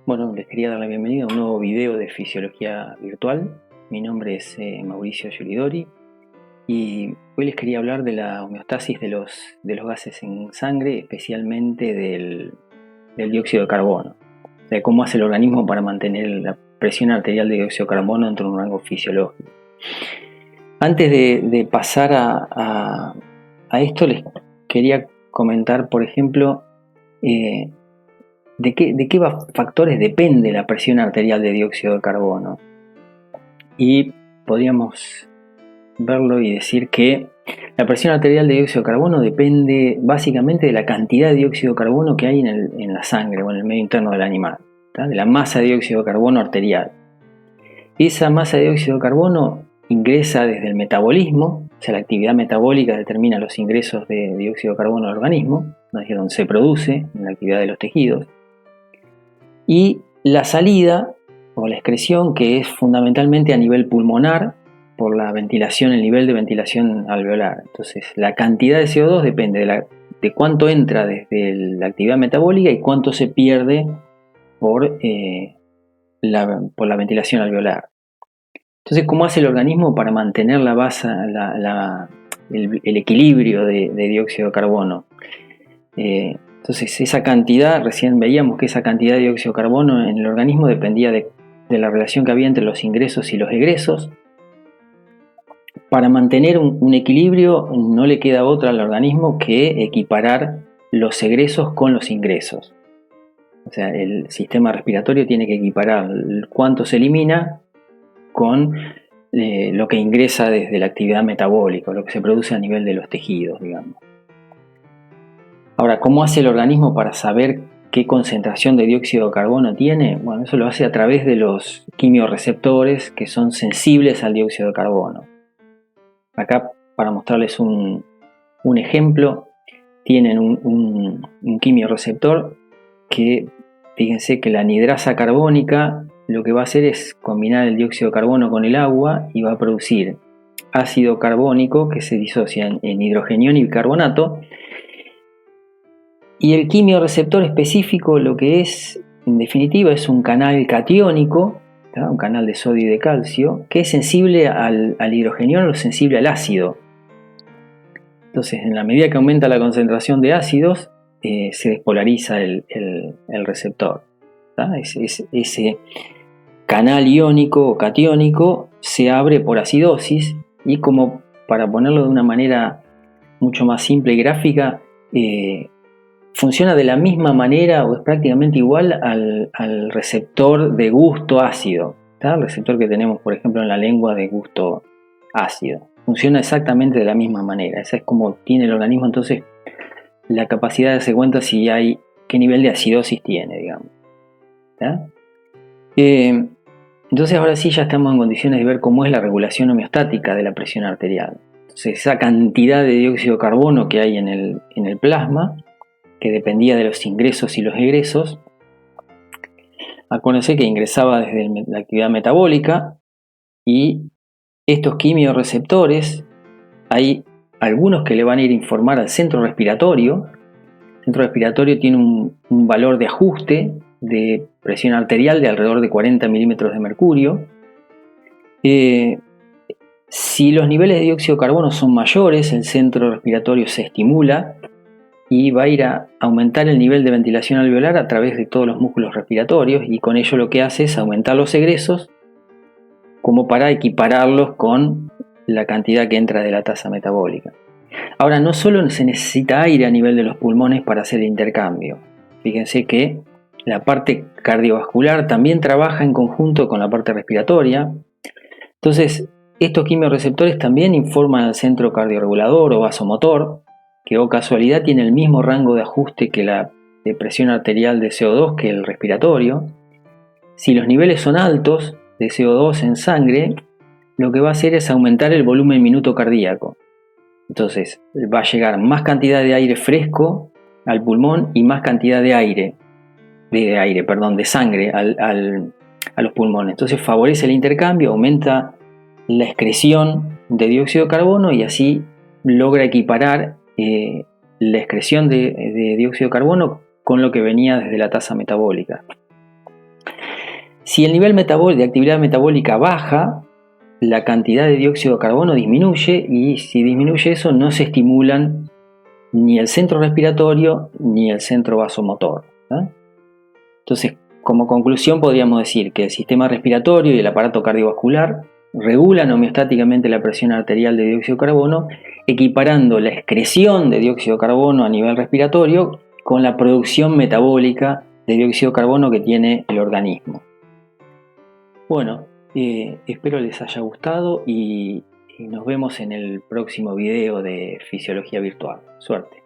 Bueno, les quería dar la bienvenida a un nuevo video de Fisiología Virtual. Mi nombre es Mauricio Yulidori y hoy les quería hablar de la homeostasis de los gases en sangre, especialmente del dióxido de carbono. De cómo hace el organismo para mantener la presión arterial de dióxido de carbono dentro de un rango fisiológico. Antes de pasar a esto, les quería comentar, por ejemplo, ¿de qué factores depende la presión arterial de dióxido de carbono? Y podríamos verlo y decir que la presión arterial de dióxido de carbono depende básicamente de la cantidad de dióxido de carbono que hay en la sangre o en el medio interno del animal, de la masa de dióxido de carbono arterial. Esa masa de dióxido de carbono ingresa desde el metabolismo, o sea, la actividad metabólica determina los ingresos de dióxido de carbono al organismo, donde se produce en la actividad de los tejidos. Y la salida o la excreción, que es fundamentalmente a nivel pulmonar por la ventilación, el nivel de ventilación alveolar. Entonces, la cantidad de CO2 depende de cuánto entra desde la actividad metabólica y cuánto se pierde por la ventilación alveolar. Entonces, ¿cómo hace el organismo para mantener el equilibrio de dióxido de carbono? Entonces esa cantidad, recién veíamos que esa cantidad de dióxido de carbono en el organismo dependía de la relación que había entre los ingresos y los egresos. Para mantener un equilibrio no le queda otra al organismo que equiparar los egresos con los ingresos. O sea, el sistema respiratorio tiene que equiparar cuánto se elimina con lo que ingresa desde la actividad metabólica, lo que se produce a nivel de los tejidos, digamos. Ahora, ¿cómo hace el organismo para saber qué concentración de dióxido de carbono tiene? Bueno, eso lo hace a través de los quimiorreceptores que son sensibles al dióxido de carbono. Acá, para mostrarles un ejemplo, tienen un quimiorreceptor que, fíjense que la anhidrasa carbónica lo que va a hacer es combinar el dióxido de carbono con el agua y va a producir ácido carbónico que se disocia en hidrogenión y bicarbonato. Y el quimiorreceptor específico lo que es, en definitiva, es un canal catiónico, un canal de sodio y de calcio, que es sensible al hidrogenión o sensible al ácido. Entonces, en la medida que aumenta la concentración de ácidos, se despolariza el receptor. Ese canal iónico o catiónico se abre por acidosis y, como para ponerlo de una manera mucho más simple y gráfica, funciona de la misma manera o es prácticamente igual al receptor de gusto ácido, el receptor que tenemos, por ejemplo, en la lengua de gusto ácido. Funciona exactamente de la misma manera. Esa es como tiene el organismo, entonces, la capacidad de darse cuenta qué nivel de acidosis tiene, digamos. Entonces, ahora sí ya estamos en condiciones de ver cómo es la regulación homeostática de la presión arterial. Entonces, esa cantidad de dióxido de carbono que hay en el plasma, que dependía de los ingresos y los egresos, acuérdense que ingresaba desde la actividad metabólica, y estos quimiorreceptores, hay algunos que le van a ir a informar al centro respiratorio. El centro respiratorio tiene un valor de ajuste de presión arterial de alrededor de 40 milímetros de mercurio. Si los niveles de dióxido de carbono son mayores, el centro respiratorio se estimula y va a ir a aumentar el nivel de ventilación alveolar a través de todos los músculos respiratorios, y con ello lo que hace es aumentar los egresos como para equipararlos con la cantidad que entra de la tasa metabólica. Ahora, no solo se necesita aire a nivel de los pulmones para hacer el intercambio. Fíjense que la parte cardiovascular también trabaja en conjunto con la parte respiratoria. Entonces, estos quimiorreceptores también informan al centro cardiorregulador o vasomotor, que, o casualidad, tiene el mismo rango de ajuste que la de presión arterial de CO2 que el respiratorio. Si los niveles son altos de CO2 en sangre, lo que va a hacer es aumentar el volumen minuto cardíaco. Entonces va a llegar más cantidad de aire fresco al pulmón y más cantidad de sangre a los pulmones. Entonces favorece el intercambio, aumenta la excreción de dióxido de carbono y así logra equiparar la excreción de dióxido de carbono con lo que venía desde la tasa metabólica. Si el nivel de actividad metabólica baja, la cantidad de dióxido de carbono disminuye, y si disminuye eso no se estimulan ni el centro respiratorio ni el centro vasomotor. Entonces, como conclusión podríamos decir que el sistema respiratorio y el aparato cardiovascular regulan homeostáticamente la presión arterial de dióxido de carbono, equiparando la excreción de dióxido de carbono a nivel respiratorio con la producción metabólica de dióxido de carbono que tiene el organismo. Bueno, espero les haya gustado y nos vemos en el próximo video de Fisiología Virtual. Suerte.